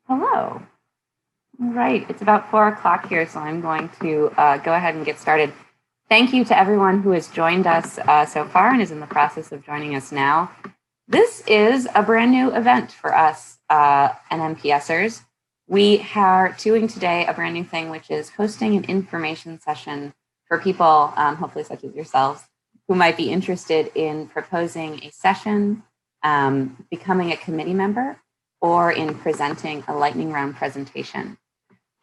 Hello. All right, it's about 4 o'clock here, so I'm going to go ahead and get started. Thank you to everyone who has joined us so far and is in the process of joining us now. This is a brand new event for us NMPSers. We are doing today a brand new thing, which is hosting an information session for people, hopefully such as yourselves, who might be interested in proposing a session, becoming a committee member, or in presenting a lightning round presentation.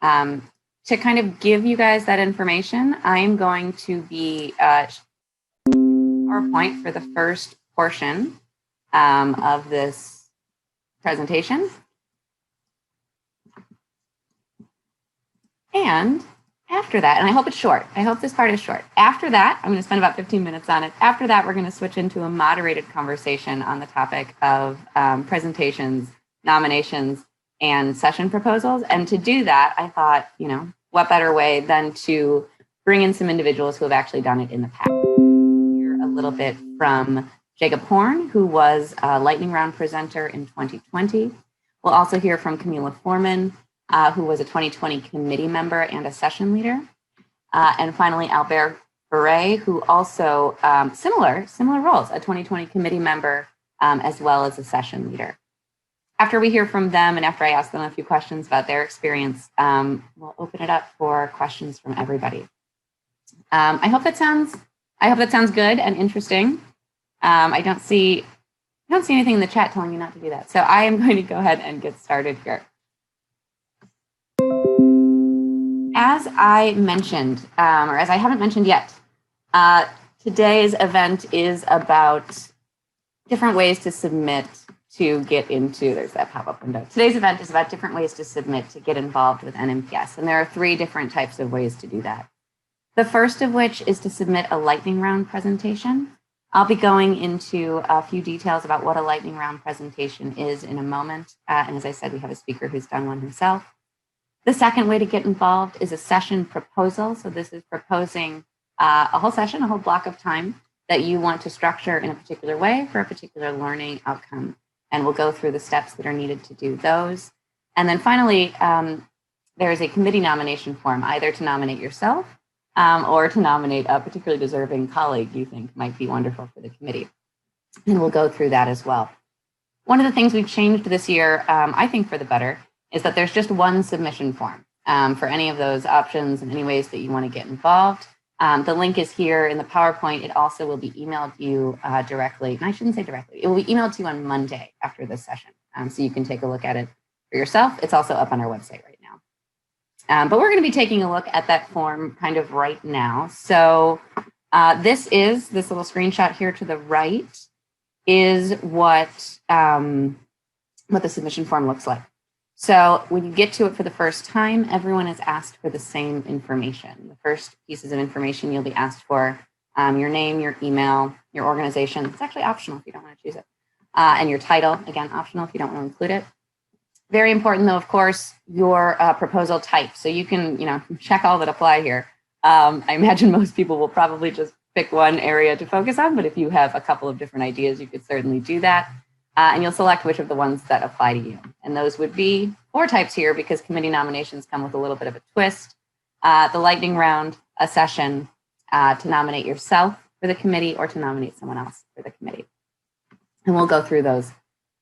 To kind of give you guys that information, I'm going to be PowerPoint for the first portion of this presentation. And after that, and I hope it's short, I hope this part is short. After that, I'm going to spend about 15 minutes on it. After that, we're going to switch into a moderated conversation on the topic of presentations, nominations, and session proposals. And to do that, I thought, what better way than to bring in some individuals who have actually done it in the past. Hear a little bit from Jacob Horn, who was a lightning round presenter in 2020. We'll also hear from Camila Foreman, who was a 2020 committee member and a session leader. And finally, Albert Ferre, who also similar roles, a 2020 committee member, as well as a session leader. After we hear from them and after I ask them a few questions about their experience, we'll open it up for questions from everybody. I hope that sounds good and interesting. I don't see anything in the chat telling me not to do that. So I am going to go ahead and get started here. As I mentioned, or as I haven't mentioned yet, today's event is about different ways to submit to get into, there's that pop-up window. Today's event is about different ways to submit to get involved with NMPS, and there are 3 different types of ways to do that. The first of which is to submit a lightning round presentation. I'll be going into a few details about what a lightning round presentation is in a moment, and as I said, we have a speaker who's done one himself. The second way to get involved is a session proposal. So this is proposing a whole session, a whole block of time that you want to structure in a particular way for a particular learning outcome. And we'll go through the steps that are needed to do those. And then finally, there is a committee nomination form, either to nominate yourself or to nominate a particularly deserving colleague you think might be wonderful for the committee. And we'll go through that as well. One of the things we've changed this year, I think for the better, is that there's just one submission form for any of those options and any ways that you want to get involved. The link is here in the PowerPoint. It also will be emailed you directly. And I shouldn't say directly. It will be emailed to you on Monday after this session. So you can take a look at it for yourself. It's also up on our website right now. But we're going to be taking a look at that form kind of right now. So this little screenshot here to the right is what the submission form looks like. So when you get to it for the first time, everyone is asked for the same information. The first pieces of information you'll be asked for, your name, your email, your organization. It's actually optional if you don't want to choose it. And your title, again, optional if you don't want to include it. Very important though, of course, your proposal type. So you can, check all that apply here. I imagine most people will probably just pick one area to focus on, but if you have a couple of different ideas, you could certainly do that. And you'll select which of the ones that apply to you. And those would be 4 types here because committee nominations come with a little bit of a twist. The lightning round, a session to nominate yourself for the committee or to nominate someone else for the committee. And we'll go through those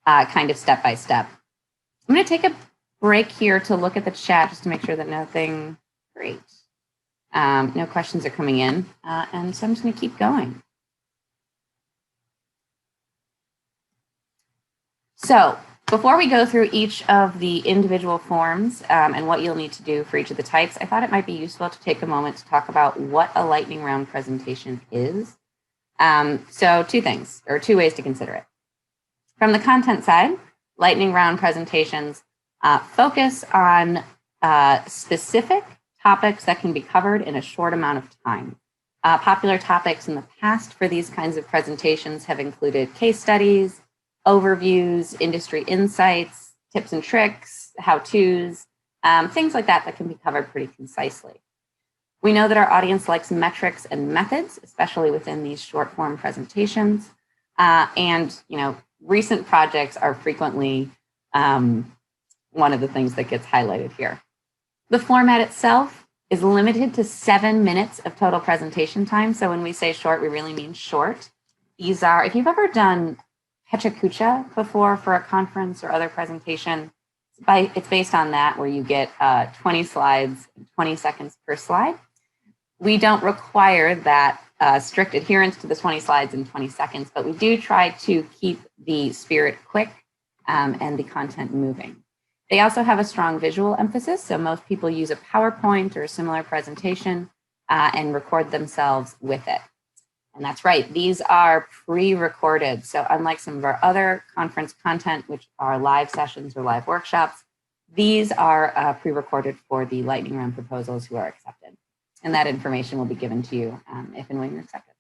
kind of step by step. I'm going to take a break here to look at the chat just to make sure that no questions are coming in. And so I'm just going to keep going. So before we go through each of the individual forms and what you'll need to do for each of the types, I thought it might be useful to take a moment to talk about what a lightning round presentation is. So 2 things, or 2 ways to consider it. From the content side, lightning round presentations focus on specific topics that can be covered in a short amount of time. Popular topics in the past for these kinds of presentations have included case studies, overviews, industry insights, tips and tricks, how-tos, things like that can be covered pretty concisely. We know that our audience likes metrics and methods, especially within these short form presentations. And recent projects are frequently one of the things that gets highlighted here. The format itself is limited to 7 minutes of total presentation time. So when we say short, we really mean short. These are, if you've ever done Pecha Kucha before for a conference or other presentation, it's based on that, where you get 20 slides, 20 seconds per slide. We don't require that strict adherence to the 20 slides in 20 seconds, but we do try to keep the spirit quick and the content moving. They also have a strong visual emphasis, so most people use a PowerPoint or a similar presentation and record themselves with it. And that's right, these are pre-recorded. So unlike some of our other conference content, which are live sessions or live workshops, these are pre-recorded for the lightning round proposals who are accepted. And that information will be given to you if and when you're accepted.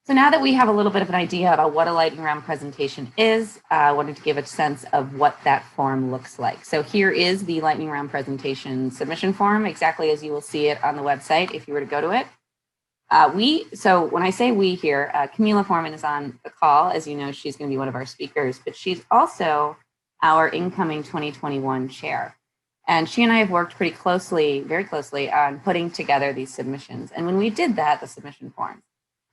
So now that we have a little bit of an idea about what a lightning round presentation is, I wanted to give a sense of what that form looks like. So here is the lightning round presentation submission form, exactly as you will see it on the website if you were to go to it. So when I say we here, Camila Foreman is on the call. As you know, she's going to be one of our speakers, but she's also our incoming 2021 chair. And she and I have worked pretty closely, very closely, on putting together these submissions. And when we did that, the submission forms,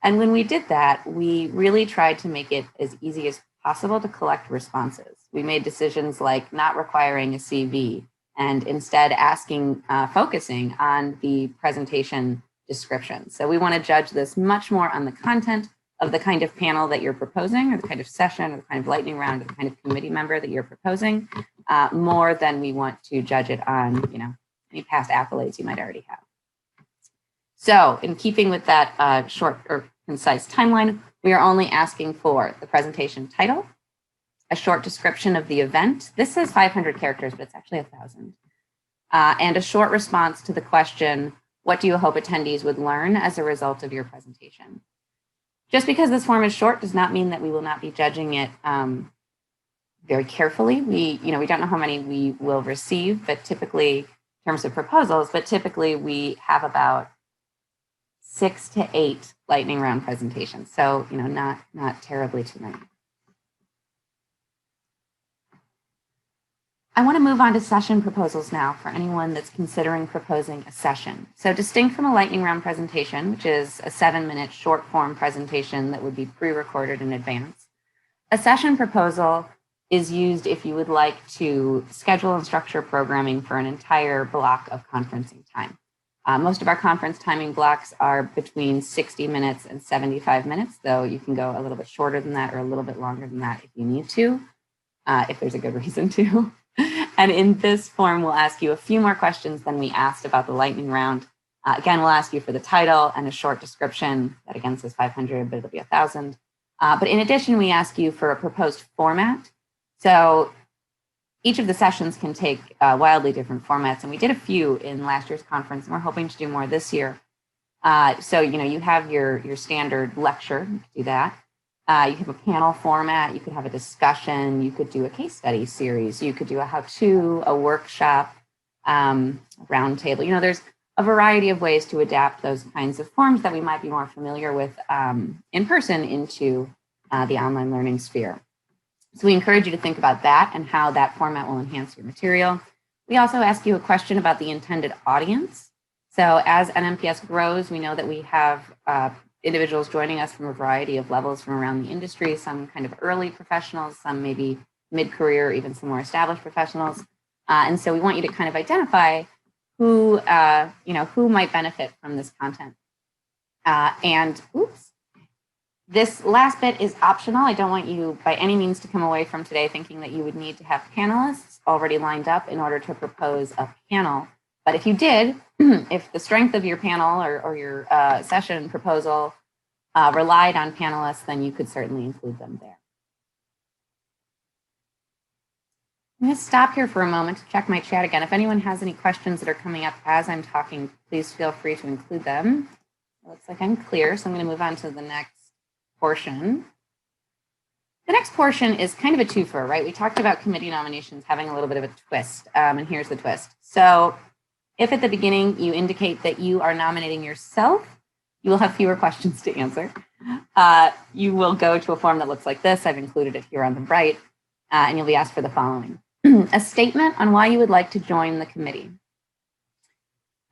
and when we did that, we really tried to make it as easy as possible to collect responses. We made decisions like not requiring a CV and instead focusing on the presentation description. So we want to judge this much more on the content of the kind of panel that you're proposing, or the kind of session, or the kind of lightning round, or the kind of committee member that you're proposing, more than we want to judge it on, any past accolades you might already have. So in keeping with that short or concise timeline, we are only asking for the presentation title, a short description of the event. This says 500 characters, but it's actually 1,000. And a short response to the question, what do you hope attendees would learn as a result of your presentation? Just because this form is short does not mean that we will not be judging it very carefully. We don't know how many we will receive, but typically, in terms of proposals, we have about 6 to 8 lightning round presentations. So, not terribly too many. I want to move on to session proposals now for anyone that's considering proposing a session. So distinct from a lightning round presentation, which is a 7-minute short form presentation that would be pre-recorded in advance, a session proposal is used if you would like to schedule and structure programming for an entire block of conferencing time. Most of our conference timing blocks are between 60 minutes and 75 minutes, though you can go a little bit shorter than that or a little bit longer than that if you need to, if there's a good reason to. And in this form, we'll ask you a few more questions than we asked about the lightning round. Again, we'll ask you for the title and a short description that again says 500, but it'll be 1,000. But in addition, we ask you for a proposed format. So each of the sessions can take wildly different formats, and we did a few in last year's conference, and we're hoping to do more this year. So you have your standard lecture, you could do that. You have a panel format, you could have a discussion, you could do a case study series, you could do a how-to, a workshop, roundtable. There's a variety of ways to adapt those kinds of forms that we might be more familiar with in person into the online learning sphere. So we encourage you to think about that and how that format will enhance your material. We also ask you a question about the intended audience. So as NMPS grows, we know that we have individuals joining us from a variety of levels from around the industry, some kind of early professionals, some maybe mid-career, even some more established professionals. And so we want you to kind of identify who might benefit from this content. This last bit is optional. I don't want you by any means to come away from today thinking that you would need to have panelists already lined up in order to propose a panel. But if you did, if the strength of your panel or your session proposal relied on panelists, then you could certainly include them there. I'm going to stop here for a moment to check my chat again. If anyone has any questions that are coming up as I'm talking, please feel free to include them. It looks like I'm clear, so I'm going to move on to the next portion. The next portion is kind of a twofer, right? We talked about committee nominations having a little bit of a twist, and here's the twist. So if at the beginning you indicate that you are nominating yourself, you will have fewer questions to answer. You will go to a form that looks like this. I've included it here on the right, and you'll be asked for the following. a statement on why you would like to join the committee.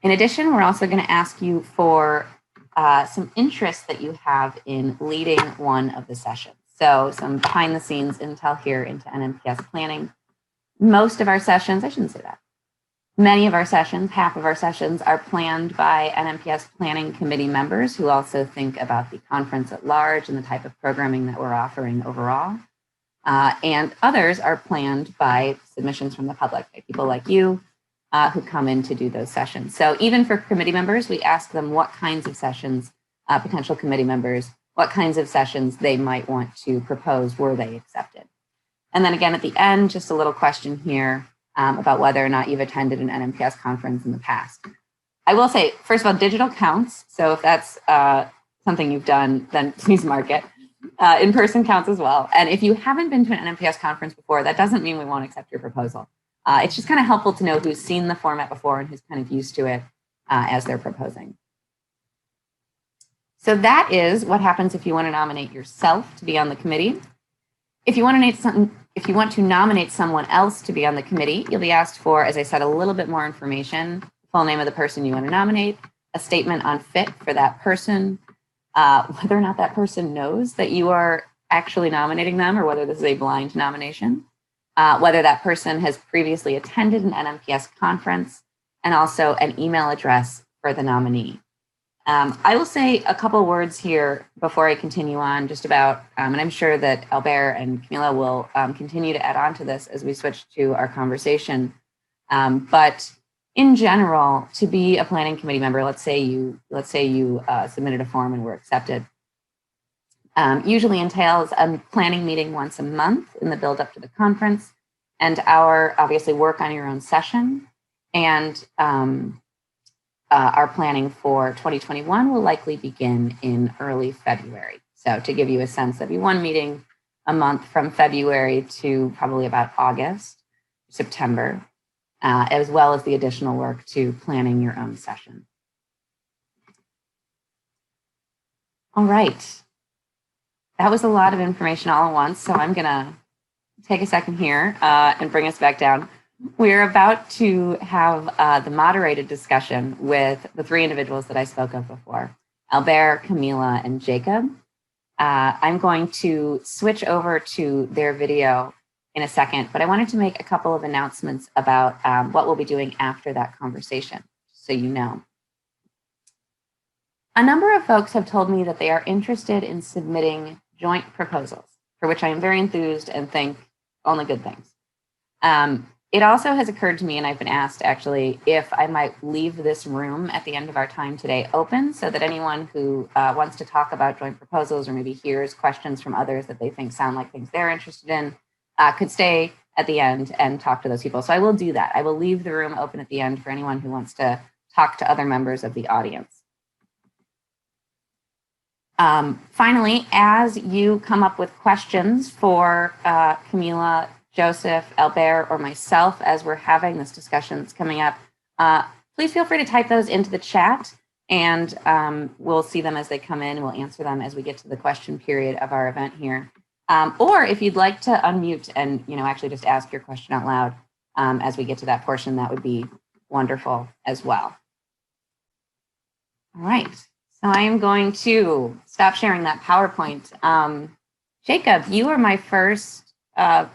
In addition, we're also going to ask you for some interest that you have in leading one of the sessions. So some behind the scenes intel here into NMPS planning. Most of our sessions, I shouldn't say that. Many of our sessions, half of our sessions, are planned by NMPS planning committee members who also think about the conference at large and the type of programming that we're offering overall. And others are planned by submissions from the public, by people like you who come in to do those sessions. So even for committee members, we ask them what kinds of sessions, potential committee members, what kinds of sessions they might want to propose were they accepted. And then again, at the end, just a little question here about whether or not you've attended an NMPS conference in the past. I will say, first of all, digital counts. So if that's something you've done, then please mark it. In-person counts as well. And if you haven't been to an NMPS conference before, that doesn't mean we won't accept your proposal. It's just kind of helpful to know who's seen the format before and who's kind of used to it as they're proposing. So that is what happens if you want to nominate yourself to be on the committee. If you want to nominate someone else to be on the committee, you'll be asked for, as I said, a little bit more information, the full name of the person you want to nominate, a statement on fit for that person, whether or not that person knows that you are actually nominating them or whether this is a blind nomination, whether that person has previously attended an NMPS conference, and also an email address for the nominee. I will say a couple words here before I continue on just about, and I'm sure that Albert and Camila will continue to add on to this as we switch to our conversation. But in general, to be a planning committee member, let's say you submitted a form and were accepted, usually entails a planning meeting once a month in the build up to the conference, and our obviously work on your own session, and our planning for 2021 will likely begin in early February. So to give you a sense, there'll be one meeting a month from February to probably about August, September, as well as the additional work to planning your own session. All right. That was a lot of information all at once, so I'm gonna take a second here and bring us back down. We're about to have the moderated discussion with the three individuals that I spoke of before, Albert, Camila, and Jacob. I'm going to switch over to their video in a second, but I wanted to make a couple of announcements about what we'll be doing after that conversation, so you know. A number of folks have told me that they are interested in submitting joint proposals, for which I am very enthused and think only good things. It also has occurred to me, and I've been asked actually, if I might leave this room at the end of our time today open so that anyone who wants to talk about joint proposals or maybe hears questions from others that they think sound like things they're interested in could stay at the end and talk to those people. So I will do that. I will leave the room open at the end for anyone who wants to talk to other members of the audience. Finally, as you come up with questions for Camila, Joseph, Albert, or myself as we're having this discussion that's coming up, please feel free to type those into the chat, and we'll see them as they come in. We'll answer them as we get to the question period of our event here. Or if you'd like to unmute and actually just ask your question out loud as we get to that portion, that would be wonderful as well. All right, so I am going to stop sharing that PowerPoint. Jacob, you are my first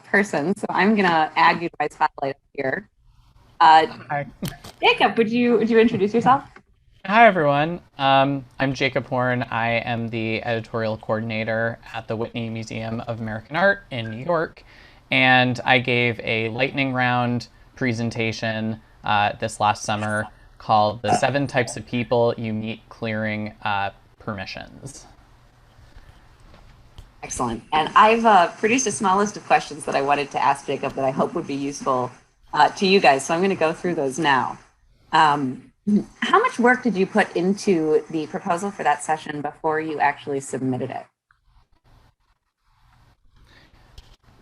person, so I'm gonna add you to my spotlight here. Hi. Jacob, would you introduce yourself? Hi everyone. I'm Jacob Horn. I am the editorial coordinator at the Whitney Museum of American Art in New York, and I gave a lightning round presentation this last summer called "The 7 Types of People You Meet Clearing Permissions." Excellent. And I've produced a small list of questions that I wanted to ask Jacob that I hope would be useful to you guys. So I'm going to go through those now. How much work did you put into the proposal for that session before you actually submitted it?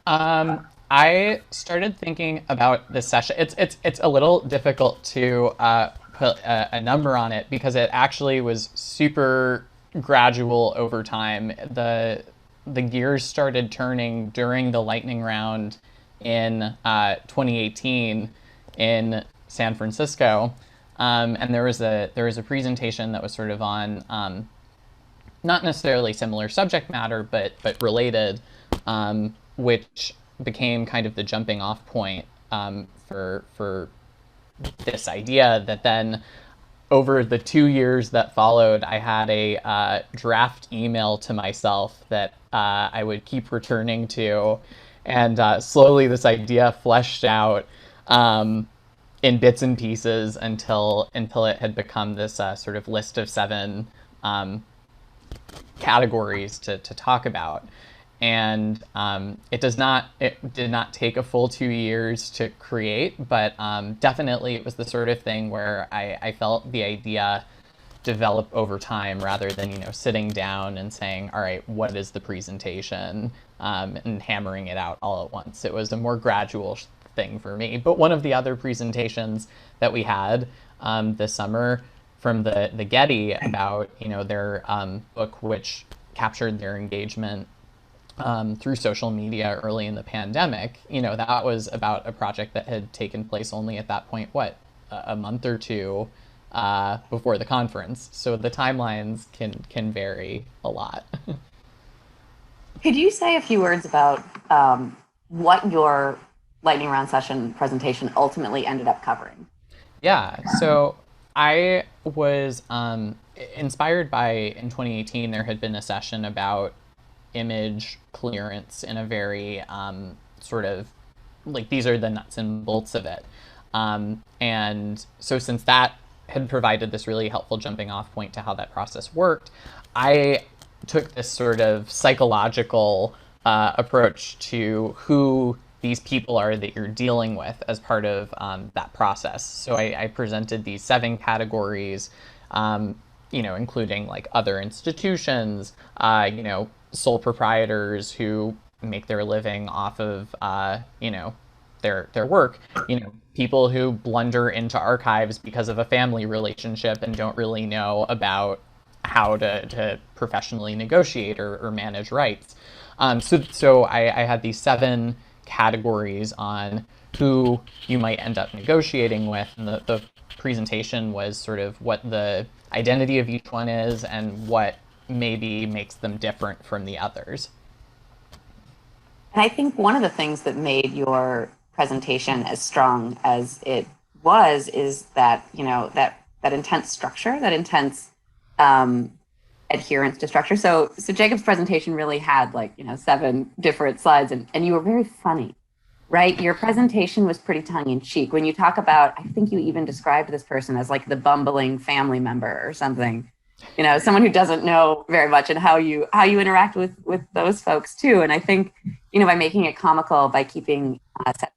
I started thinking about this session. It's a little difficult to put a number on it because it actually was super gradual over time. The gears started turning during the lightning round in 2018 in San Francisco, and there was a presentation that was sort of on not necessarily similar subject matter, but related, which became kind of the jumping off point for this idea that then over the 2 years that followed, I had a draft email to myself that I would keep returning to, and slowly this idea fleshed out in bits and pieces until it had become this sort of list of 7 categories to talk about. And it did not take a full 2 years to create, but definitely it was the sort of thing where I felt the idea develop over time rather than sitting down and saying, all right, what is the presentation, and hammering it out all at once. It was a more gradual thing for me. But one of the other presentations that we had this summer from the Getty about their book, which captured their engagement through social media early in the pandemic, that was about a project that had taken place only at that point, a month or two before the conference. So the timelines can vary a lot. Could you say a few words about what your lightning round session presentation ultimately ended up covering? Yeah, so I was inspired by, in 2018, there had been a session about image clearance in a very sort of like, these are the nuts and bolts of it. And so since that had provided this really helpful jumping off point to how that process worked, I took this sort of psychological approach to who these people are that you're dealing with as part of that process. So I presented these 7 categories, including like other institutions, sole proprietors who make their living off of, their work, people who blunder into archives because of a family relationship and don't really know about how to professionally negotiate or manage rights. So I had these 7 categories on who you might end up negotiating with, and the presentation was sort of what the identity of each one is and what maybe makes them different from the others. And I think one of the things that made your presentation as strong as it was is that, that intense structure, that intense adherence to structure. So Jacob's presentation really had 7 different slides, and you were very funny, right? Your presentation was pretty tongue in cheek. When you talk about, I think you even described this person as like the bumbling family member or something, someone who doesn't know very much, and how you interact with those folks too. And I think, by making it comical, by keeping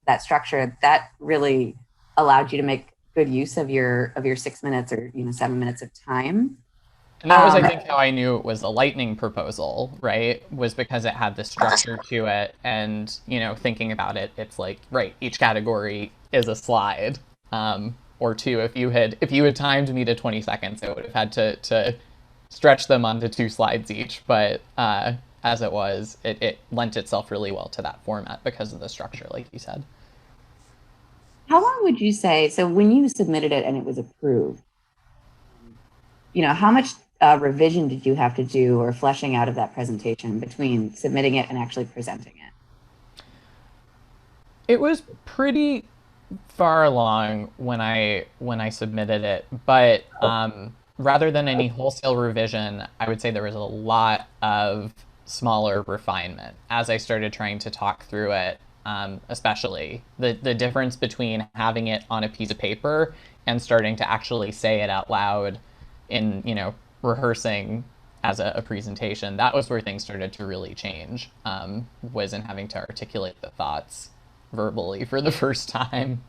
that structure, that really allowed you to make good use of your 6 minutes or 7 minutes of time. And that was, I think, how I knew it was a lightning proposal, right? Was because it had this structure to it. And, thinking about it, it's like, right, each category is a slide, or 2. If you had timed me to 20 seconds, I would have had to stretch them onto 2 slides each. But as it was, it lent itself really well to that format because of the structure, like you said. How long would you say, so when you submitted it and it was approved, how much revision did you have to do, or fleshing out of that presentation, between submitting it and actually presenting it? It was pretty far along when I submitted it, but rather than any wholesale revision, I would say there was a lot of smaller refinement as I started trying to talk through it. Especially the difference between having it on a piece of paper and starting to actually say it out loud in rehearsing as a presentation. That was where things started to really change, was in having to articulate the thoughts verbally for the first time.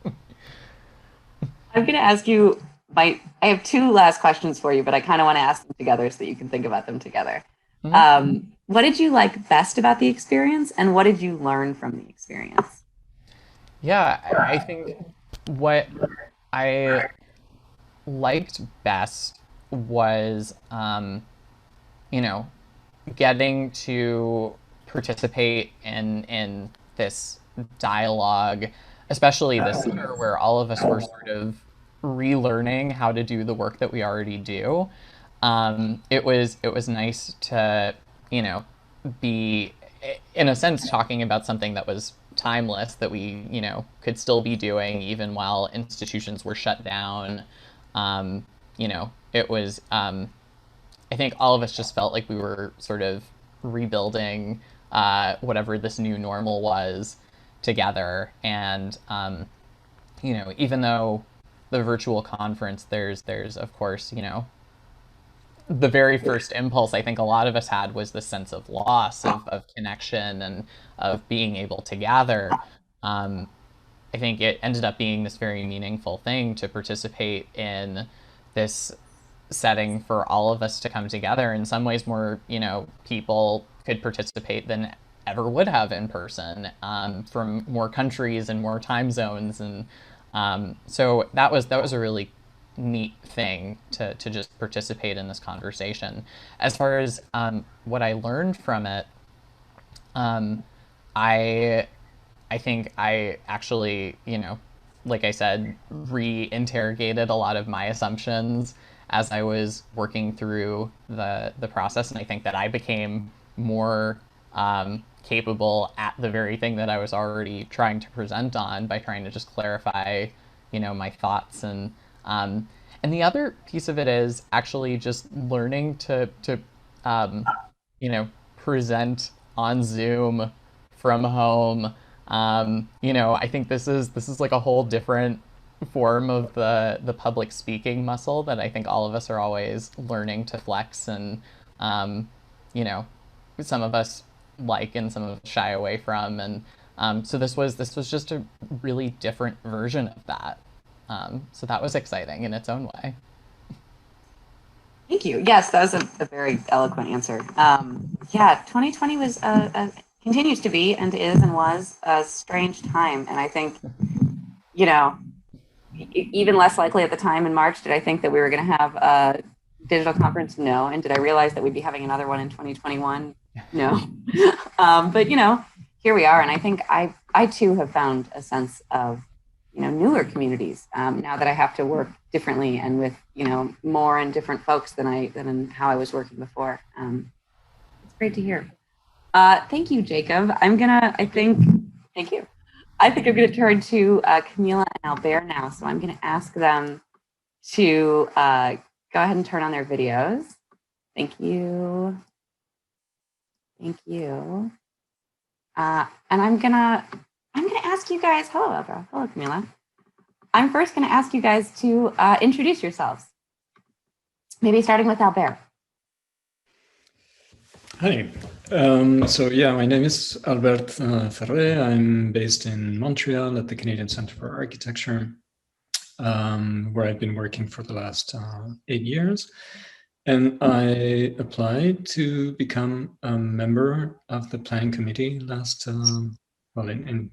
I'm going to ask you, I have 2 last questions for you, but I kind of want to ask them together so that you can think about them together. Mm-hmm. What did you like best about the experience, and what did you learn from the experience? Yeah, I think what I liked best was, getting to participate in this dialogue, especially this year where all of us were sort of relearning how to do the work that we already do. It was nice to, you know, be in a sense talking about something that was timeless that we, could still be doing even while institutions were shut down. It was I think all of us just felt like we were sort of rebuilding whatever this new normal was together. And even though the virtual conference, there's of course, the very first impulse I think a lot of us had was the sense of loss of connection and of being able to gather. Um, I think it ended up being this very meaningful thing to participate in this setting for all of us to come together. In some ways, more people could participate than ever would have in person, from more countries and more time zones, and so that was a really neat thing to just participate in this conversation. As far as what I learned from it, um, I I think I actually, like I said, re-interrogated a lot of my assumptions as I was working through the process, and I think that I became more capable at the very thing that I was already trying to present on by trying to just clarify, my thoughts. And the other piece of it is actually just learning to um, present on Zoom from home. I think this is like a whole different form of the public speaking muscle that I think all of us are always learning to flex, and um, you know, some of us like and some of us shy away from. And so this was just a really different version of that. So that was exciting in its own way. Thank you. Yes, that was a very eloquent answer. Yeah, 2020 was continues to be and is and was a strange time, and I think you know even less likely at the time in March did I think that we were going to have a digital conference. No, and did I realize that we'd be having another one in 2021? No, but here we are, and I think I too have found a sense of newer communities now that I have to work differently and with more and different folks than in how I was working before. It's great to hear. Thank you, Jacob. Thank you. I think I'm gonna turn to Camila and Albert now. So I'm gonna ask them to go ahead and turn on their videos. Thank you. Thank you. And I'm gonna ask you guys. Hello, Albert. Hello, Camila. I'm first gonna ask you guys to introduce yourselves. Maybe starting with Albert. Hi. My name is Albert Ferré. I'm based in Montreal at the Canadian Centre for Architecture, where I've been working for the last 8 years. And I applied to become a member of the planning committee in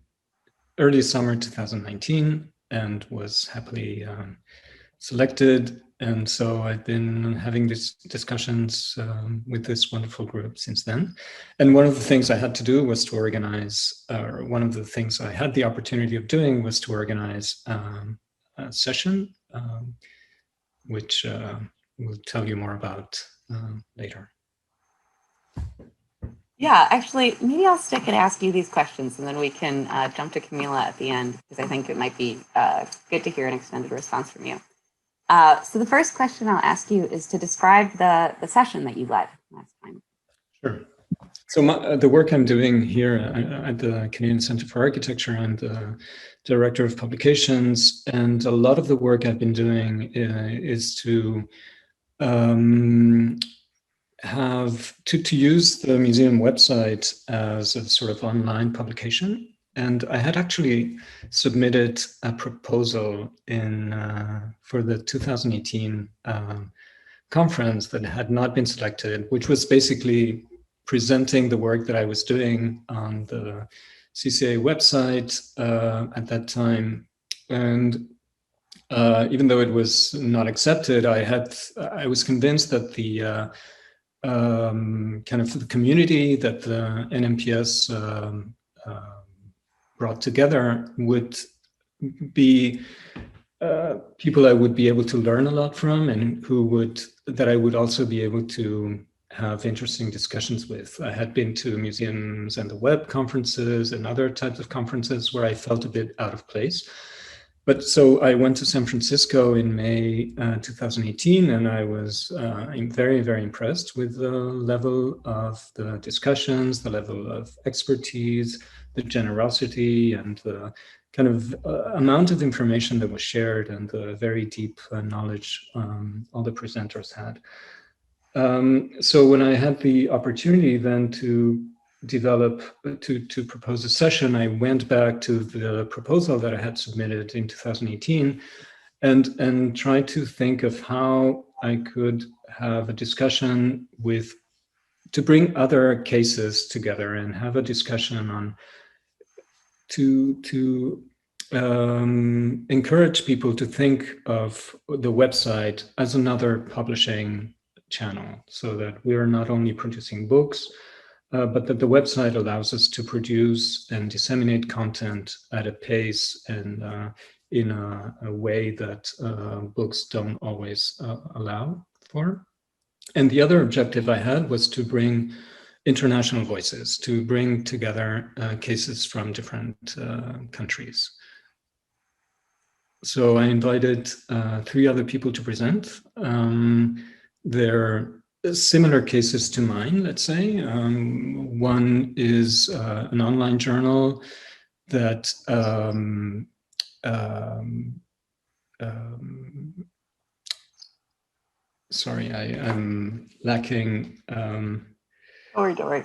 early summer 2019, and was happily selected. And so I've been having these discussions with this wonderful group since then. And one of the things I had to do was to organize, or one of the things I had the opportunity of doing was to organize a session, which we'll tell you more about later. Yeah, actually, maybe I'll stick and ask you these questions, and then we can jump to Camila at the end, because I think it might be good to hear an extended response from you. So the first question I'll ask you is to describe the session that you led last time. Sure. So the work I'm doing here at the Canadian Centre for Architecture, I'm the Director of Publications, and a lot of the work I've been doing is to use the museum website as a sort of online publication. And I had actually submitted a proposal for the 2018 conference that had not been selected, which was basically presenting the work that I was doing on the CCA website at that time. And even though it was not accepted, I was convinced that the kind of the community that the NMPS brought together would be people I would be able to learn a lot from, and that I would also be able to have interesting discussions with. I had been to museums and the web conferences and other types of conferences where I felt a bit out of place. But so I went to San Francisco in May 2018, and I was very, very impressed with the level of the discussions, the level of expertise, the generosity, and the kind of amount of information that was shared, and the very deep knowledge all the presenters had. So when I had the opportunity then to propose a session, I went back to the proposal that I had submitted in 2018 and tried to think of how I could have a discussion to bring other cases together and have a discussion on to encourage people to think of the website as another publishing channel, so that we are not only producing books, but that the website allows us to produce and disseminate content at a pace and in a way that books don't always allow for. And the other objective I had was to bring international voices, to bring together cases from different countries. So I invited 3 other people to present. They're similar cases to mine, let's say. One is an online journal that sorry, I'm lacking. Don't worry.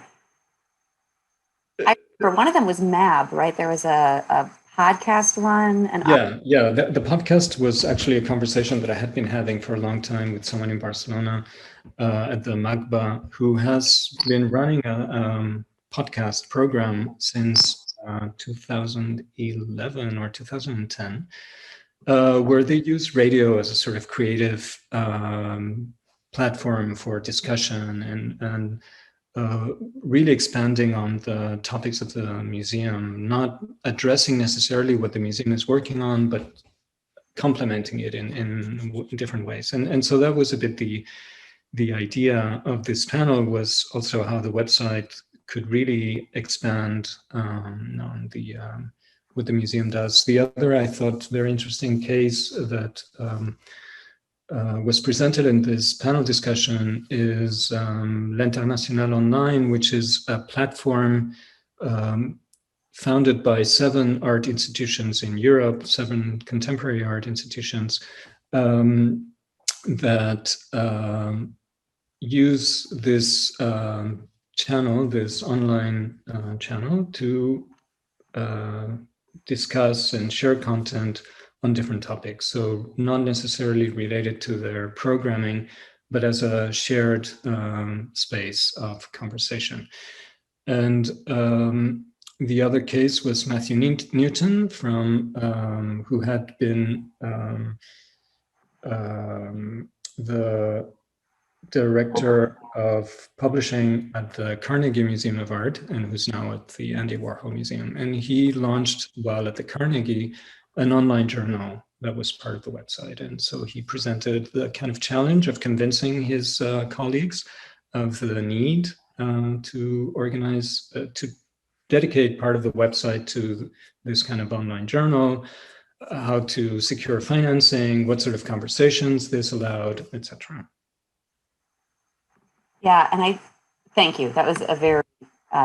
I remember one of them was MAB, right? There was a podcast one. Yeah. The podcast was actually a conversation that I had been having for a long time with someone in Barcelona at the MAGBA, who has been running a podcast program since 2011 or 2010, where they use radio as a sort of creative platform for discussion and really expanding on the topics of the museum, not addressing necessarily what the museum is working on, but complementing it in different ways. And so that was a bit the idea of this panel, was also how the website could really expand on what the museum does. The other, I thought, very interesting case that was presented in this panel discussion is L'International Online, which is a platform founded by 7 art institutions in Europe, 7 contemporary art institutions that use this channel, this online channel, to discuss and share content on different topics. So not necessarily related to their programming, but as a shared space of conversation. And the other case was Matthew Newton, from who had been the director of publishing at the Carnegie Museum of Art, and who's now at the Andy Warhol Museum. And he launched, while at the Carnegie, an online journal that was part of the website. And so he presented the kind of challenge of convincing his colleagues of the need to organize, to dedicate part of the website to this kind of online journal, how to secure financing, what sort of conversations this allowed, etc. Yeah, and I thank you. That was a very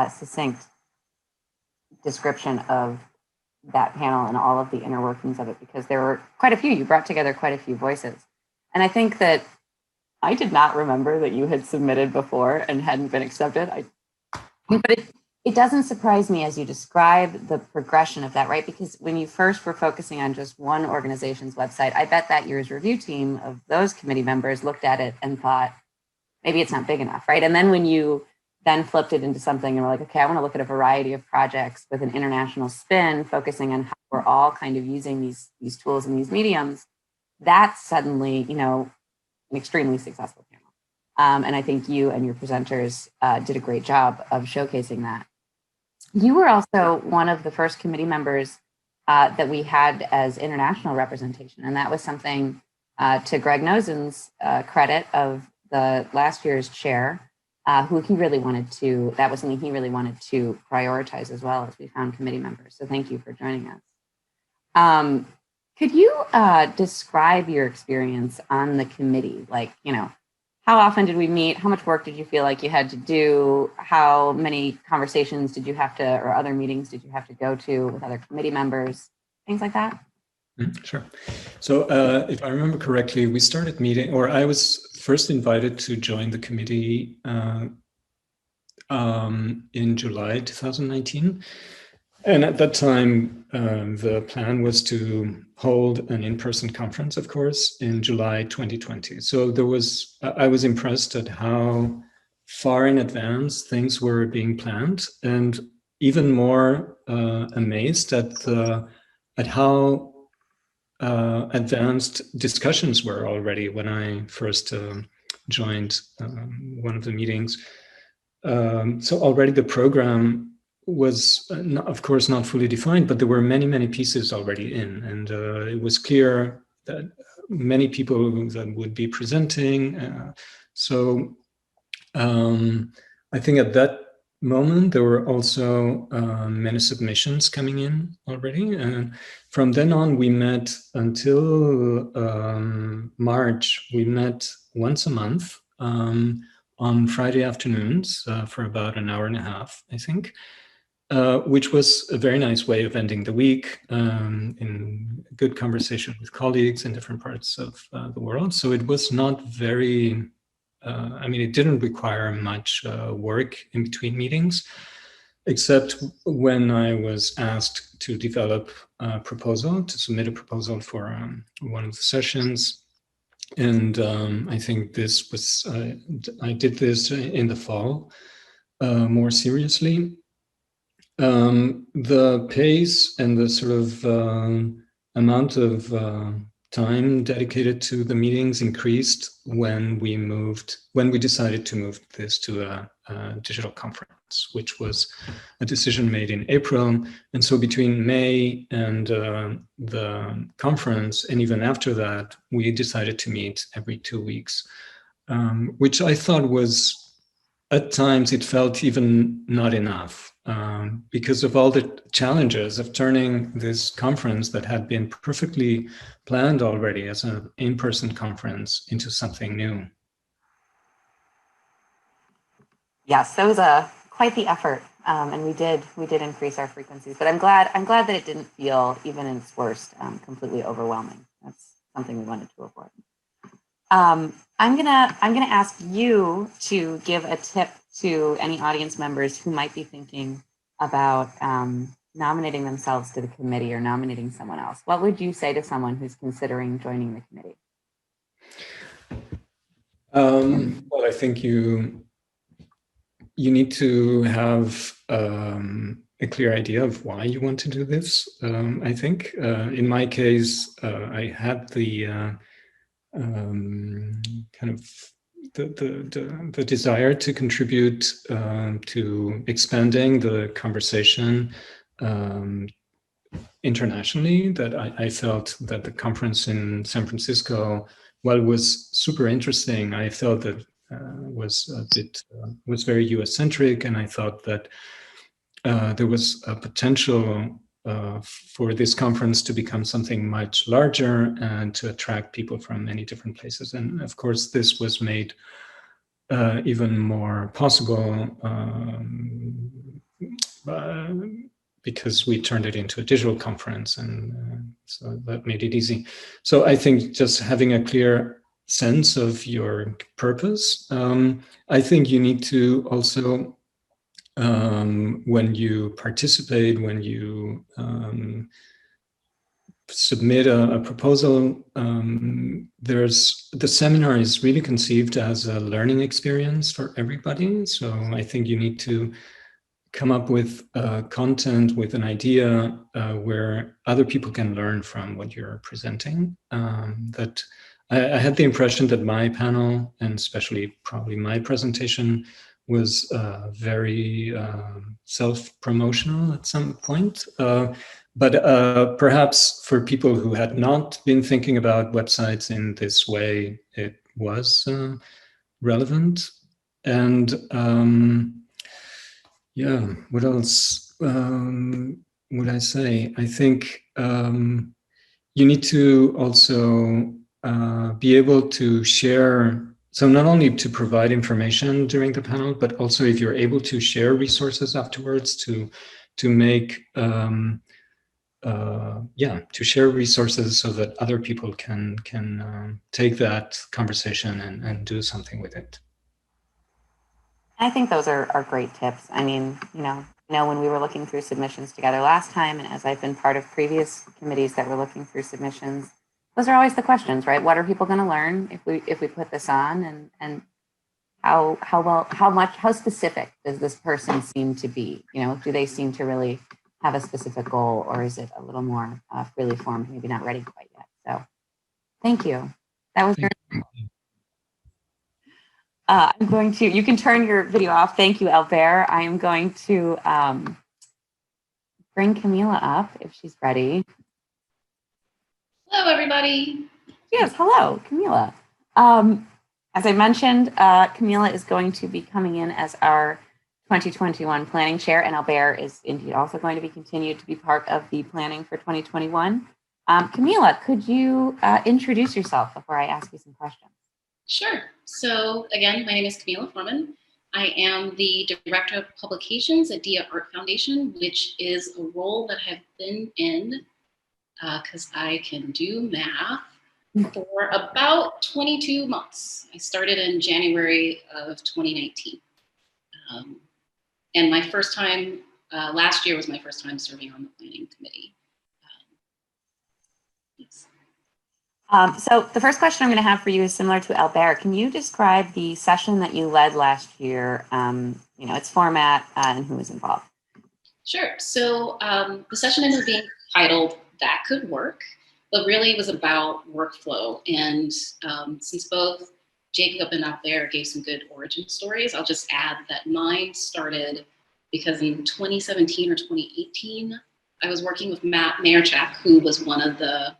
succinct description of that panel and all of the inner workings of it, because there were quite a few. You brought together quite a few voices. And I think that I did not remember that you had submitted before and hadn't been accepted. But it doesn't surprise me as you describe the progression of that, right? Because when you first were focusing on just one organization's website, I bet that year's review team of those committee members looked at it and thought, maybe it's not big enough, right? And then when you then flipped it into something and were like, okay, I want to look at a variety of projects with an international spin, focusing on how we're all kind of using these tools and these mediums, that's suddenly, an extremely successful panel. And I think you and your presenters did a great job of showcasing that. You were also one of the first committee members that we had as international representation. And that was something to Greg Nosen's credit of the last year's chair, who he really wanted to, that was something he really wanted to prioritize as well as we found committee members. So thank you for joining us. Could you describe your experience on the committee? Like, you know, how often did we meet? How much work did you feel like you had to do? How many conversations did you have to, or other meetings did you have to go to with other committee members? Things like that? Sure. So if I remember correctly, we started meeting, or I was first invited to join the committee in July 2019. And at that time, the plan was to hold an in-person conference, of course, in July 2020. So I was impressed at how far in advance things were being planned, and even more amazed at how advanced discussions were already when I first joined one of the meetings. So already the program was, of course, not fully defined, but there were many, many pieces already in. And it was clear that many people that would be presenting. So I think at that moment, there were also many submissions coming in already. And from then on, we met until March. We met once a month on Friday afternoons for about an hour and a half, I think, which was a very nice way of ending the week in good conversation with colleagues in different parts of the world. So it was not very, I mean, it didn't require much work in between meetings, except when I was asked to develop a proposal, to submit a proposal for one of the sessions. And I think this was, I did this in the fall more seriously. The pace and the sort of amount of time dedicated to the meetings increased when we decided to move this to a digital conference, which was a decision made in April. And so between May and the conference, and even after that, we decided to meet every 2 weeks, which I thought was, at times, it felt even not enough. Because of all the challenges of turning this conference that had been perfectly planned already as an in-person conference into something new. Yes, that was quite the effort, and we did increase our frequencies. But I'm glad that it didn't feel, even in its worst, completely overwhelming. That's something we wanted to avoid. I'm gonna ask you to give a tip to any audience members who might be thinking about nominating themselves to the committee or nominating someone else. What would you say to someone who's considering joining the committee? Well, I think you need to have a clear idea of why you want to do this. I think in my case, I had the kind of the desire to contribute to expanding the conversation internationally. That I felt that the conference in San Francisco, while it was super interesting, I felt that was very US centric, and I thought that there was a potential for this conference to become something much larger and to attract people from many different places. And of course, this was made even more possible because we turned it into a digital conference, and so that made it easy. So I think just having a clear sense of your purpose. I think you need to also, when you participate, when you submit a proposal, the seminar is really conceived as a learning experience for everybody. So I think you need to come up with content, with an idea where other people can learn from what you're presenting. That I had the impression that my panel, and especially probably my presentation, was very self-promotional at some point. But perhaps for people who had not been thinking about websites in this way, it was relevant. And yeah, what else would I say? I think you need to also be able to share. So not only to provide information during the panel, but also if you're able to share resources afterwards to make to share resources so that other people can take that conversation and do something with it. I think those are great tips. I mean, when we were looking through submissions together last time, and as I've been part of previous committees that were looking through submissions, those are always the questions, right? What are people going to learn if we put this on, and how specific does this person seem to be? Do they seem to really have a specific goal, or is it a little more freely formed, maybe not ready quite yet? So, thank you. That was very. I'm going to, you can turn your video off. Thank you, Albert. I am going to bring Camila up if she's ready. Hello, everybody. Yes, hello, Camila. As I mentioned, Camila is going to be coming in as our 2021 planning chair, and Albert is indeed also going to be continued to be part of the planning for 2021. Camila, could you introduce yourself before I ask you some questions? Sure. So again, my name is Camila Foreman. I am the Director of Publications at Dia Art Foundation, which is a role that I've been in, because I can do math, for about 22 months. I started in January of 2019. And my first time, last year was my first time serving on the planning committee. Yes. So the first question I'm going to have for you is similar to Albert. Can you describe the session that you led last year, its format and who was involved? Sure. So the session ended up being titled That Could Work, but really it was about workflow. And since both Jacob and Albert gave some good origin stories, I'll just add that mine started because in 2017 or 2018, I was working with Matt Mayerchak, who was one of the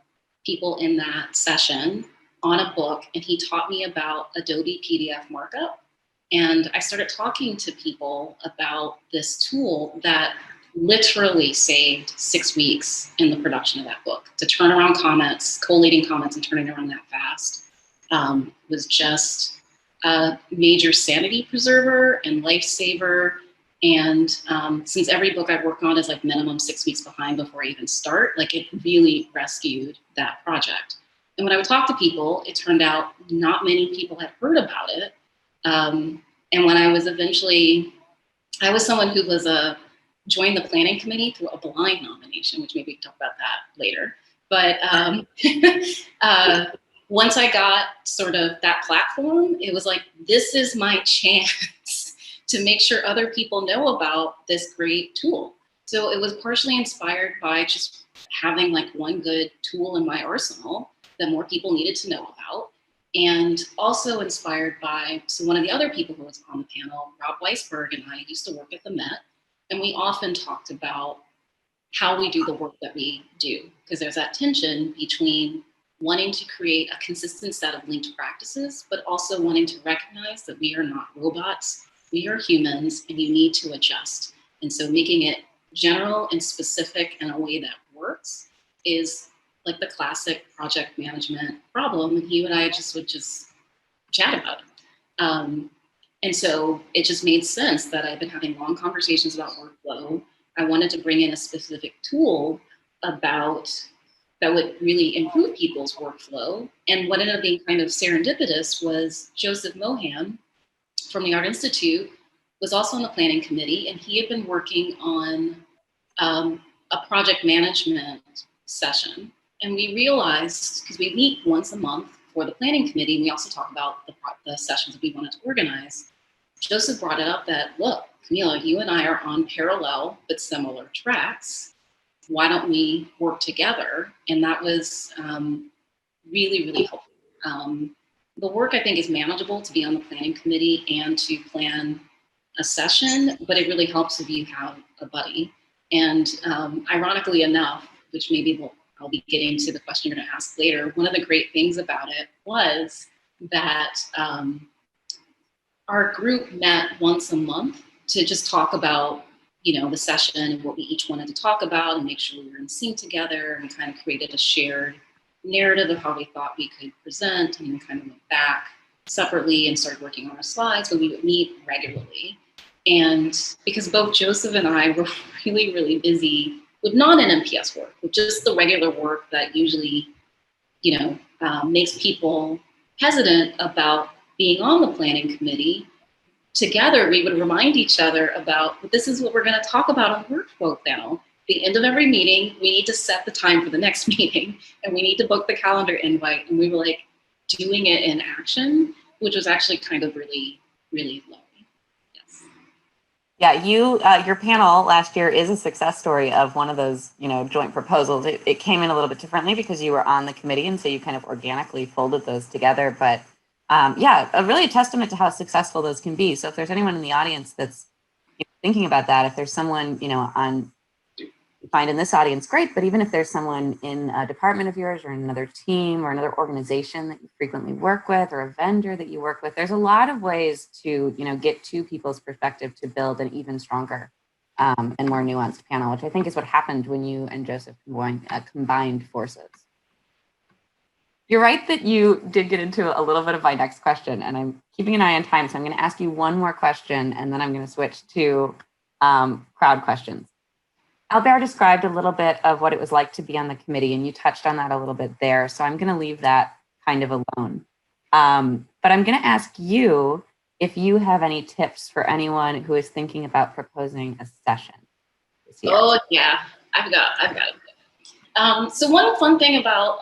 people in that session, on a book, and he taught me about Adobe PDF markup. And I started talking to people about this tool that literally saved 6 weeks in the production of that book. To turn around comments, collating comments and turning around that fast was just a major sanity preserver and lifesaver. And since every book I've worked on is like minimum 6 weeks behind before I even start, like it really rescued that project. And when I would talk to people, it turned out not many people had heard about it. And when I was I was someone who was joined the planning committee through a blind nomination, which maybe we can talk about that later. But once I got sort of that platform, it was like, this is my chance to make sure other people know about this great tool. So it was partially inspired by just having like one good tool in my arsenal that more people needed to know about. And also inspired by, so one of the other people who was on the panel, Rob Weisberg, and I used to work at the Met, and we often talked about how we do the work that we do, because there's that tension between wanting to create a consistent set of linked practices, but also wanting to recognize that we are not robots, we are humans, and you need to adjust. And so making it general and specific in a way that works is like the classic project management problem, and you and I would just chat about it. And so it just made sense that I've been having long conversations about workflow. I wanted to bring in a specific tool that would really improve people's workflow. And what ended up being kind of serendipitous was Joseph Mohan from the Art Institute was also on the planning committee, and he had been working on a project management session. And we realized, because we meet once a month for the planning committee, and we also talk about the sessions that we wanted to organize, Joseph brought it up that, look, Camila, you and I are on parallel but similar tracks. Why don't we work together? And that was really, really helpful. The work, I think, is manageable to be on the planning committee and to plan a session, but it really helps if you have a buddy. And ironically enough, which maybe I'll be getting to the question you're going to ask later, one of the great things about it was that our group met once a month to just talk about, the session and what we each wanted to talk about and make sure we were in sync together, and kind of created a shared narrative of how we thought we could present, and then kind of went back separately and started working on our slides, but we would meet regularly. And because both Joseph and I were really, really busy with non-NMPS work, with just the regular work that usually, makes people hesitant about being on the planning committee, together we would remind each other about, well, this is what we're going to talk about on workbook now. The end of every meeting, we need to set the time for the next meeting, and we need to book the calendar invite. And we were like doing it in action, which was actually kind of really, really lovely. Yes. Yeah, your panel last year is a success story of one of those, joint proposals. It came in a little bit differently because you were on the committee, and so you kind of organically folded those together. But really a testament to how successful those can be. So if there's anyone in the audience that's thinking about that, if there's someone, you find in this audience, great, but even if there's someone in a department of yours or in another team or another organization that you frequently work with, or a vendor that you work with, there's a lot of ways to, get two people's perspective to build an even stronger and more nuanced panel, which I think is what happened when you and Joseph combined forces. You're right that you did get into a little bit of my next question, and I'm keeping an eye on time, so I'm going to ask you one more question, and then I'm going to switch to crowd questions. Albert described a little bit of what it was like to be on the committee, and you touched on that a little bit there, so I'm going to leave that kind of alone. But I'm going to ask you if you have any tips for anyone who is thinking about proposing a session this year. Oh, yeah, I've got it. So one fun thing about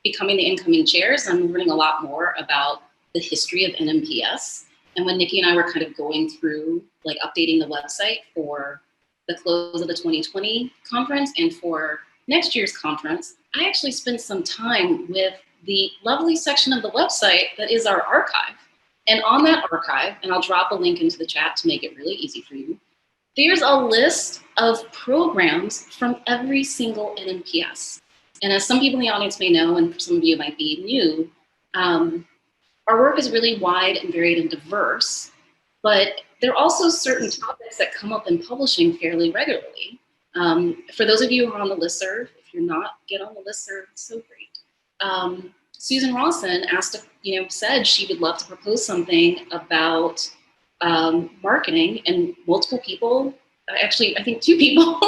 becoming the incoming chair is I'm learning a lot more about the history of NMPS. And when Nikki and I were kind of going through, like, updating the website for the close of the 2020 conference and for next year's conference, I actually spent some time with the lovely section of the website that is our archive. And on that archive, and I'll drop a link into the chat to make it really easy for you, there's a list of programs from every single NMPS. And as some people in the audience may know, and for some of you might be new, our work is really wide and varied and diverse, but there are also certain topics that come up in publishing fairly regularly. For those of you who are on the listserv, if you're not, get on the listserv, it's so great. Susan Rawson said she would love to propose something about marketing, and multiple people, actually, I think 2 people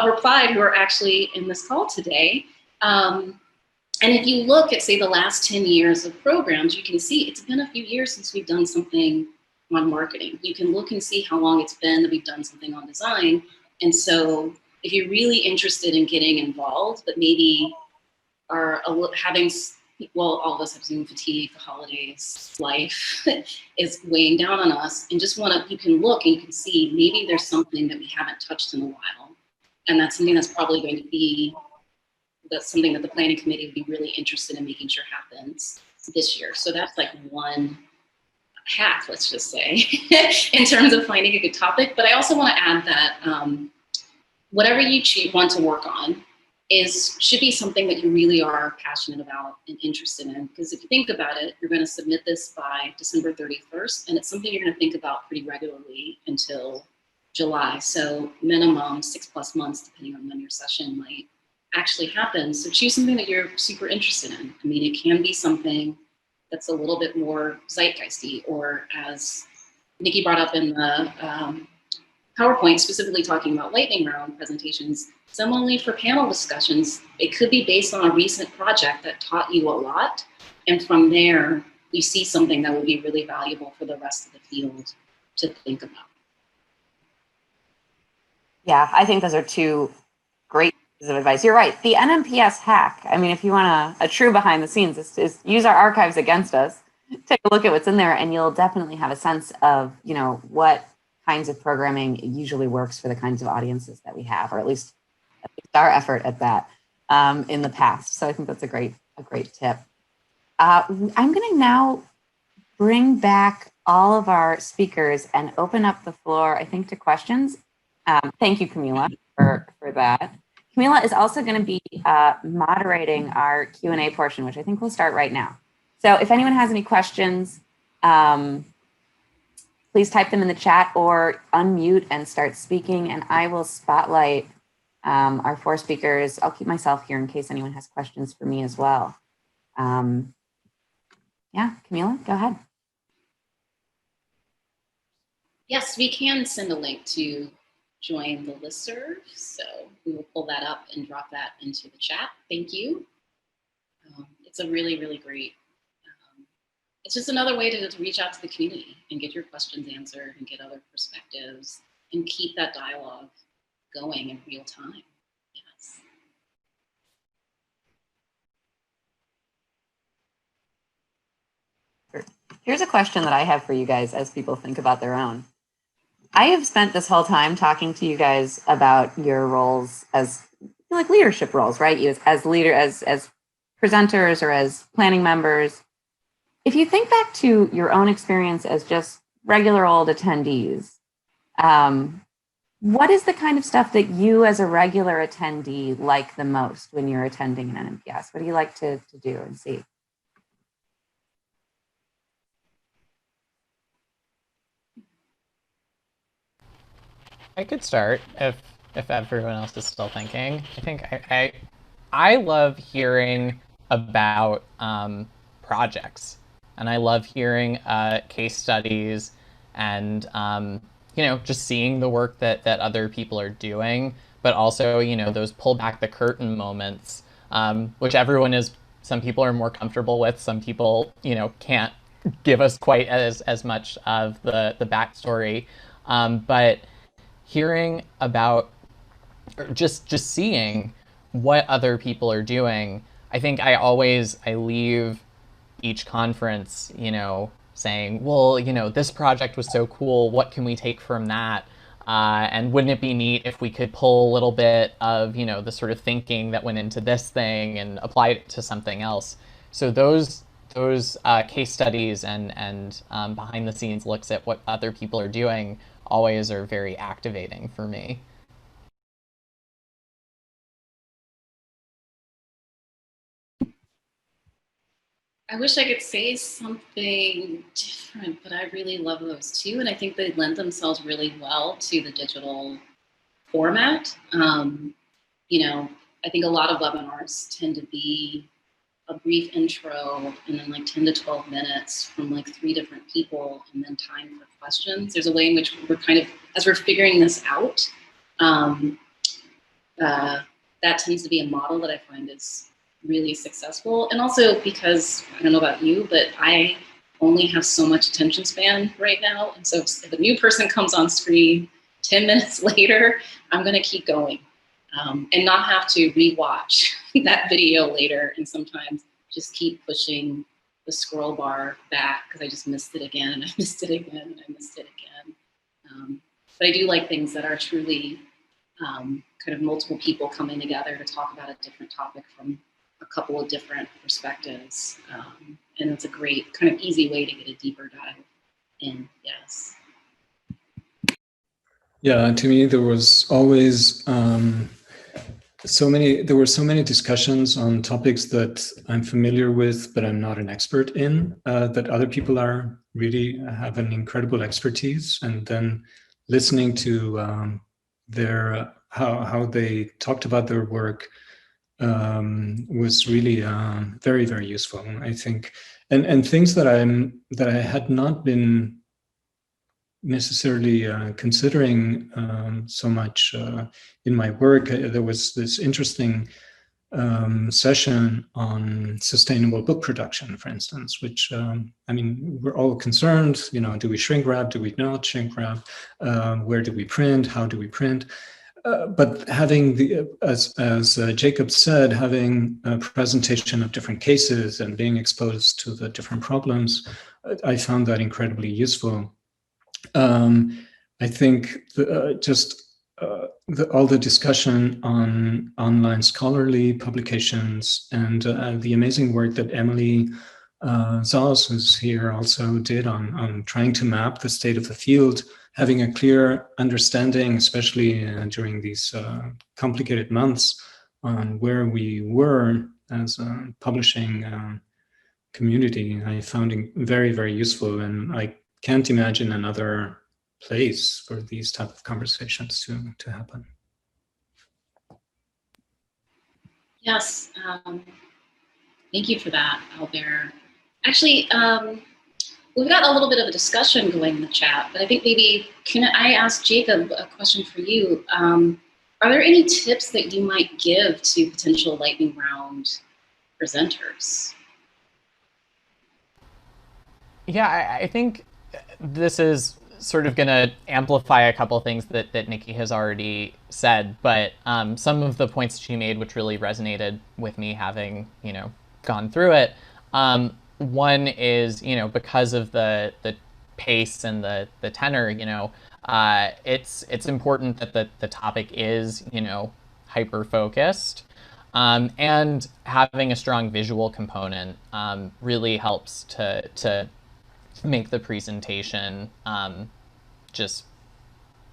replied who are actually in this call today. And if you look at, say, the last 10 years of programs, you can see it's been a few years since we've done something on marketing. You can look and see how long it's been that we've done something on design. And so if you're really interested in getting involved, but maybe are having, well, all of us have Zoom fatigue, the holidays, life is weighing down on us, and just you can look and you can see maybe there's something that we haven't touched in a while. And that's something that's probably going to be, that's something that the planning committee would be really interested in making sure happens this year. So that's like one hack, let's just say, in terms of finding a good topic. But I also want to add that whatever you want to work on should be something that you really are passionate about and interested in. Because if you think about it, you're going to submit this by December 31st, and it's something you're going to think about pretty regularly until July. So minimum 6+ months, depending on when your session might actually happen. So choose something that you're super interested in. I mean, it can be something that's a little bit more zeitgeisty, or as Nikki brought up in the PowerPoint, specifically talking about lightning round presentations, similarly for panel discussions, it could be based on a recent project that taught you a lot. And from there, you see something that would be really valuable for the rest of the field to think about. Yeah, I think those are 2 great pieces of advice. You're right. The NMPS hack, I mean, if you want a true behind the scenes, is use our archives against us, take a look at what's in there, and you'll definitely have a sense of, what kinds of programming usually works for the kinds of audiences that we have, or at least our effort at that in the past. So I think that's a great tip. I'm going to now bring back all of our speakers and open up the floor, I think, to questions. Thank you, Camila, for that. Camila is also going to be moderating our Q&A portion, which I think will start right now. So if anyone has any questions, please type them in the chat or unmute and start speaking, and I will spotlight our 4 speakers. I'll keep myself here in case anyone has questions for me as well. Yeah, Camila, go ahead. Yes, we can send a link to join the listserv, so we will pull that up and drop that into the chat. Thank you. It's a really, really great, it's just another way to reach out to the community and get your questions answered and get other perspectives and keep that dialogue going in real time. Yes. Here's a question that I have for you guys as people think about their own. I have spent this whole time talking to you guys about your roles as like leadership roles, right? You as leaders, as presenters or as planning members. If you think back to your own experience as just regular old attendees, what is the kind of stuff that you as a regular attendee like the most when you're attending an NMPS? What do you like to do and see? I could start if everyone else is still thinking. I think I love hearing about projects, and I love hearing case studies, and you know, just seeing the work that other people are doing, but also, you know, those pull back the curtain moments, which everyone is. Some people are more comfortable with. Some people, you know, can't give us quite as much of the backstory, but hearing about, or just seeing what other people are doing, I think I leave each conference, you know, saying, well, you know, this project was so cool, what can we take from that? And wouldn't it be neat if we could pull a little bit of, you know, the sort of thinking that went into this thing and apply it to something else? So those case studies and behind the scenes looks at what other people are doing always are very activating for me. I wish I could say something different, but I really love those too. And I think they lend themselves really well to the digital format. You know, I think a lot of webinars tend to be a brief intro and then like 10 to 12 minutes from like 3 different people and then time for questions. There's a way in which we're kind of, as we're figuring this out, that tends to be a model that I find is really successful. And also because, I don't know about you, but I only have so much attention span right now. And so if a new person comes on screen 10 minutes later, I'm gonna keep going and not have to rewatch that video later. And sometimes just keep pushing the scroll bar back because I just missed it again and I missed it again and I missed it again. But I do like things that are truly kind of multiple people coming together to talk about a different topic from a couple of different perspectives. And it's a great kind of easy way to get a deeper dive in, yes. Yeah, to me, there was always so many discussions on topics that I'm familiar with, but I'm not an expert in, that other people are really have an incredible expertise. And then listening to their how they talked about their work was really very, very useful, I think, and things that I had not been necessarily considering so much in my work. There was this interesting session on sustainable book production, for instance, which I mean, we're all concerned, you know, do we shrink wrap, do we not shrink wrap, where do we print, how do we print? But having as Jacob said, having a presentation of different cases and being exposed to the different problems, I found that incredibly useful. I think all the discussion on online scholarly publications and the amazing work that Emily Zos, who's here, also did on trying to map the state of the field, having a clear understanding, especially during these complicated months, on where we were as a publishing community. I found it very, very useful, and I can't imagine another place for these type of conversations to happen. Yes, thank you for that, Albert. Actually, we've got a little bit of a discussion going in the chat, but I think maybe, can I ask Jacob a question for you? Are there any tips that you might give to potential lightning round presenters? Yeah, I think this is sort of going to amplify a couple things that Nikki has already said, but some of the points she made, which really resonated with me having, gone through it. One is, because of the pace and the tenor, it's important that the topic is, hyper focused. And having a strong visual component really helps to make the presentation just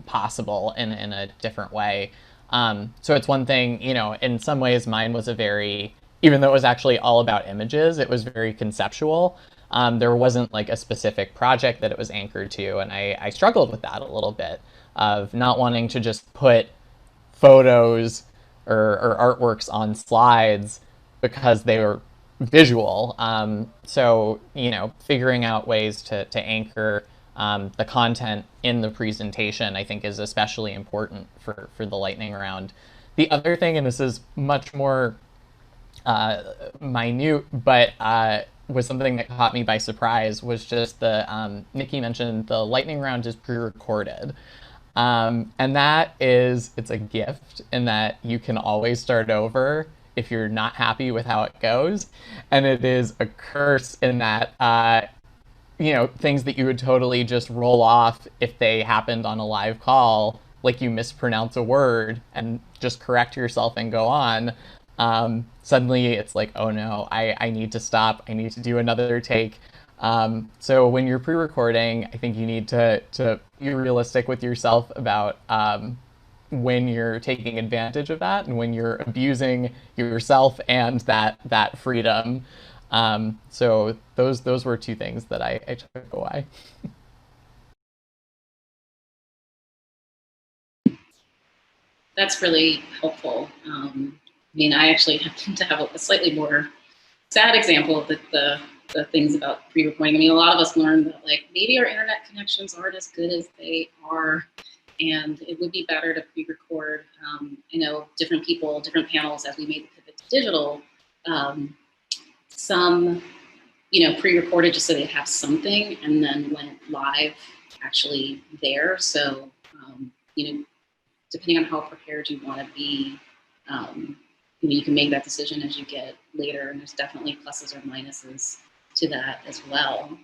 possible in a different way. So it's one thing, in some ways mine was even though it was actually all about images, it was very conceptual. There wasn't like a specific project that it was anchored to, and I struggled with that a little bit, of not wanting to just put photos or artworks on slides because they were visual. So, figuring out ways to anchor the content in the presentation, I think, is especially important for the lightning round. The other thing, and this is much more minute, but was something that caught me by surprise, was just Nikki mentioned the lightning round is pre-recorded. And it's a gift in that you can always start over if you're not happy with how it goes. And it is a curse in that, things that you would totally just roll off if they happened on a live call, like you mispronounce a word and just correct yourself and go on. Suddenly it's like, oh no, I need to stop. I need to do another take. So when you're pre-recording, I think you need to be realistic with yourself about when you're taking advantage of that and when you're abusing yourself and that freedom. So those were two things that I took away. That's really helpful. I actually happen to have a slightly more sad example of the things about pre-recording. A lot of us learned that maybe our internet connections aren't as good as they are, and it would be better to pre-record. Different people, different panels, as we made the pivot to digital, some pre-recorded just so they have something, and then went live actually there. So depending on how prepared you want to be, you can make that decision as you get later, and there's definitely pluses or minuses to that as well.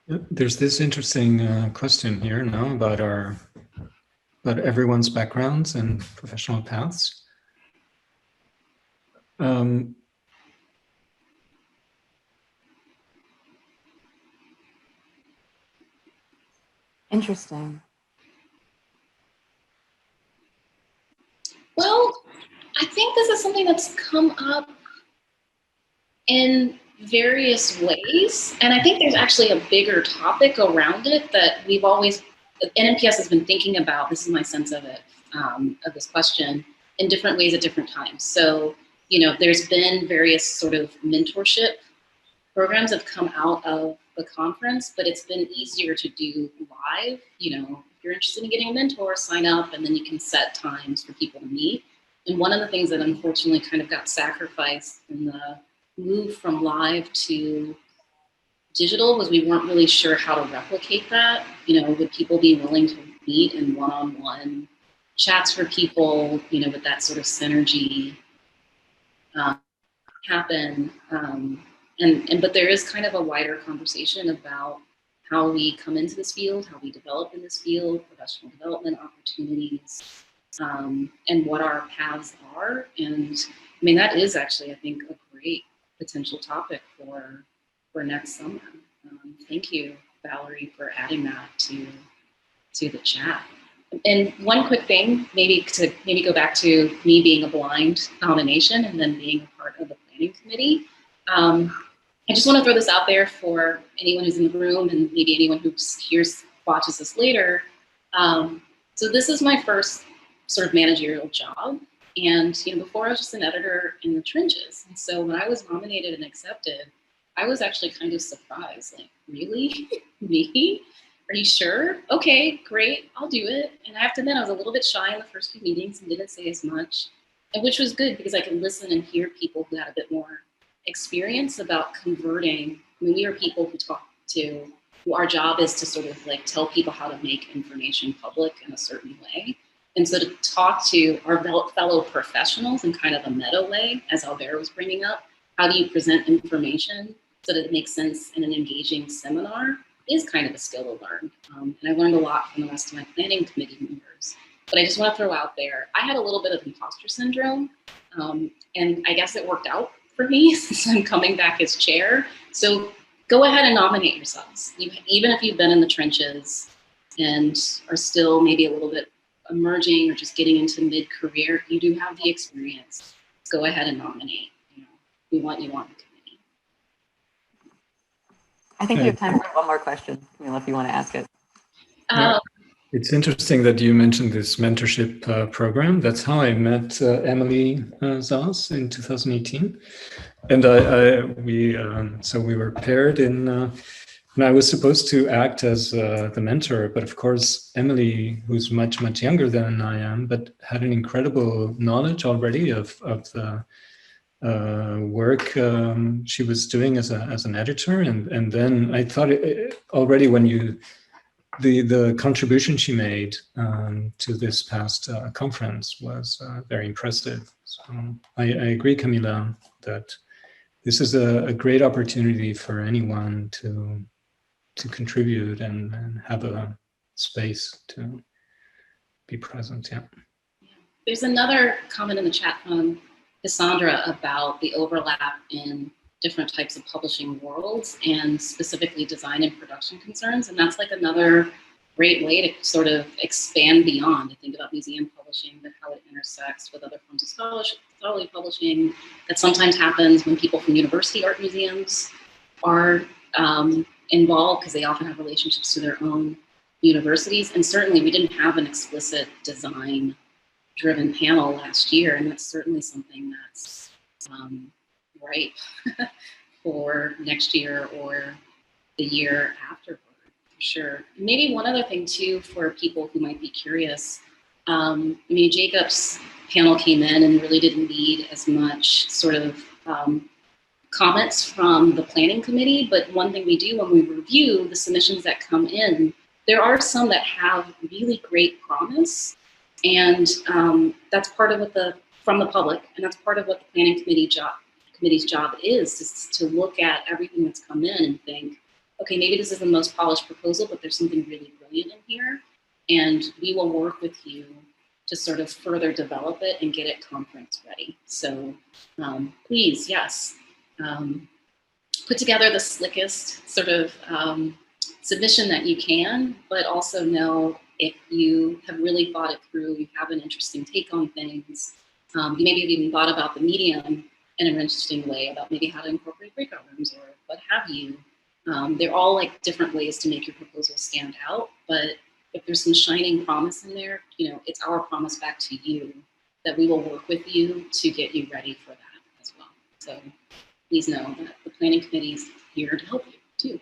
There's this interesting question here now about everyone's backgrounds and professional paths. Interesting. Well, I think this is something that's come up in various ways, and I think there's actually a bigger topic around it that NMPS has been thinking about. This is my sense of it, of this question, in different ways at different times. So, there's been various sort of mentorship programs that have come out of the conference, but it's been easier to do live. If you're interested in getting a mentor, sign up, and then you can set times for people to meet. And one of the things that unfortunately kind of got sacrificed in the move from live to digital was we weren't really sure how to replicate that. Would people be willing to meet in one-on-one chats for people, with that sort of synergy happen? But there is kind of a wider conversation about how we come into this field, how we develop in this field, professional development opportunities, and what our paths are. And that is actually, I think, a potential topic for next summer. Thank you, Valerie, for adding that to the chat. And one quick thing, maybe go back to me being a blind nomination and then being a part of the planning committee. I just want to throw this out there for anyone who's in the room and maybe anyone who watches this later. So this is my first sort of managerial job. And before I was just an editor in the trenches. And so when I was nominated and accepted, I was actually kind of surprised, like, really? Me? Are you sure? Okay, great, I'll do it. And I have to admit, I was a little bit shy in the first few meetings and didn't say as much, and which was good because I could listen and hear people who had a bit more experience about converting. I mean, we are people who our job is to sort of like tell people how to make information public in a certain way. And so to talk to our fellow professionals in kind of a meta way, as Albert was bringing up, how do you present information so that it makes sense in an engaging seminar is kind of a skill to learn. And I learned a lot from the rest of my planning committee members. But I just want to throw out there, I had a little bit of imposter syndrome, and I guess it worked out for me since I'm coming back as chair. So go ahead and nominate yourselves. Even if you've been in the trenches and are still maybe a little bit emerging or just getting into mid-career, you do have the experience. Go ahead and nominate. We want you on the committee. I think we have time for one more question, Camila, if you want to ask it. It's interesting that you mentioned this mentorship program. That's how I met Emily Zas in 2018. And we were paired in, and I was supposed to act as the mentor, but of course, Emily, who's much, much younger than I am, but had an incredible knowledge already of the work she was doing as an editor. And then I thought already when the contribution she made to this past conference was very impressive. So I agree, Camila, that this is a great opportunity for anyone to contribute and have a space to be present. Yeah. There's another comment in the chat from Cassandra about the overlap in different types of publishing worlds and specifically design and production concerns. And that's like another great way to sort of expand beyond to think about museum publishing, but how it intersects with other forms of scholarly publishing. That sometimes happens when people from university art museums are involved because they often have relationships to their own universities. And certainly we didn't have an explicit design driven panel last year, and that's certainly something that's ripe for next year or the year afterward, for sure. Maybe one other thing too, for people who might be curious, I mean, Jacob's panel came in and really didn't need as much sort of comments from the planning committee, but one thing we do when we review the submissions that come in, there are some that have really great promise. And that's part of what from the public, and that's part of what the planning committee's job is to look at everything that's come in and think, okay, maybe this is the most polished proposal, but there's something really brilliant in here. And we will work with you to sort of further develop it and get it conference ready. So please, yes, put together the slickest sort of submission that you can, but also know if you have really thought it through, you have an interesting take on things, you maybe have even thought about the medium in an interesting way about maybe how to incorporate breakout rooms or what have you. They're all like different ways to make your proposal stand out, but if there's some shining promise in there, it's our promise back to you that we will work with you to get you ready for that as well. So please know that the planning committee is here to help you too.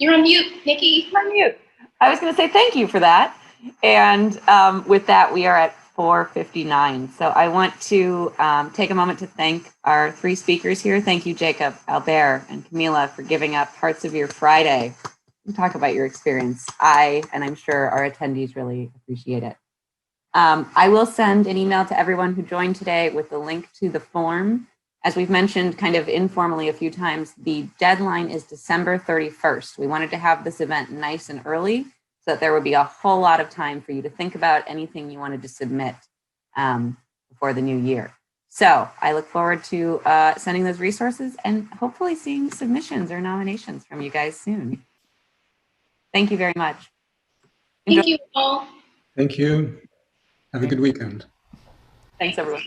You're on mute, Nikki. I'm on mute. I was going to say thank you for that. And with that, we are at 4:59. So I want to take a moment to thank our three speakers here. Thank you, Jacob, Albert, and Camila, for giving up parts of your Friday to talk about your experience. And I'm sure our attendees really appreciate it. I will send an email to everyone who joined today with the link to the form. As we've mentioned kind of informally a few times, the deadline is December 31st. We wanted to have this event nice and early so that there would be a whole lot of time for you to think about anything you wanted to submit before the new year. So I look forward to sending those resources and hopefully seeing submissions or nominations from you guys soon. Thank you very much. Thank you all. Thank you. Have a good weekend. Thanks, everyone.